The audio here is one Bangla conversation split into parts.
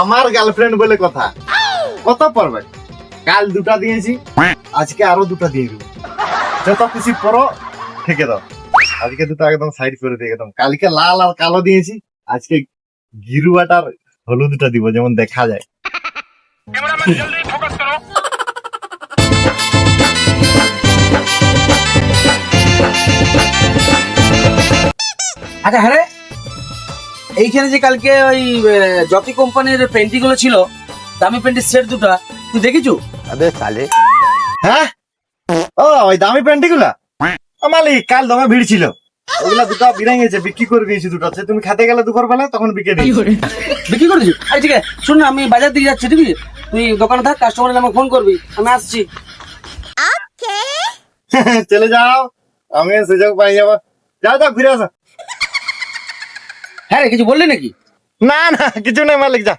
আমার গার্লফ্রেন্ড বলে কথা, কত পড়বে? কাল 2টা দিয়েছি, আজকে আরো 2টা দিয়ে দেবো। যত খুশি পড়ো, থেকে দাও। আজকে 2টা একদম সাইড করে দিয়ে একদম। কালকে লাল আর কালো দিয়েছি, আজকে গিরুয়াটার হলুদটা দিব, যেমন দেখা যায়। আচ্ছা হ্যাঁ রে, এইখানে যে কালকে ওই জ্যোতি কোম্পানির পেন্টি গুলো ছিল, দামি পেন্টির সেট 2টা, তুই দেখেছো? হ্যাঁ, ও ওই দামি প্যান্টি গুলা মালিক কাল দমে ভিড় ছিল, ওগুলা 2টা বিরাই গেছে, বিক্রি করে দিয়েছি 2টা। তুমি খেতে গেলে দুপুর বেলা, তখন বিকে দিই। বিক্রি করে দিচ্ছি? আরে ঠিক আছে, শোন না, আমি বাজার দিকে যাচ্ছি, ঠিক আছে? তুই দোকানে থাক, কাস্টমার আমাকে ফোন করবি, আমি আসছি। চলে যাও, আমি সুযোগ পাই যাবো। যাও যাও, ঘুরে আসো। হ্যাঁ রে, কিছু বললি নাকি? না না, কিছু নাই মালিক, যা।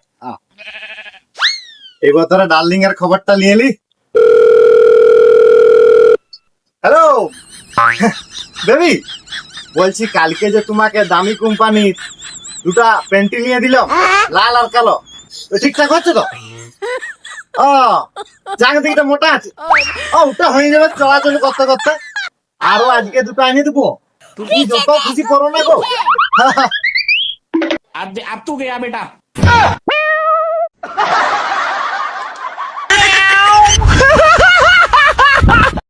এই বছরে ডার্লিং এর খবরটা নিয়ে এলি। হ্যালো বেবি, বলছি কালকে যে তোমাকে দামি কোম্পানির 2টা প্যান্টি নিয়ে দিলাম, লাল আর কালো, তো ঠিকঠাক হচ্ছে তো? ও জায়গা থেকে মোটা আছে, ও ওটা হয়ে যাবে চলাচল করতে করতে। আরো আজকে 2টা এনে দেবো, তুমি যত খুশি করো না গো। अब तू गया बेटा।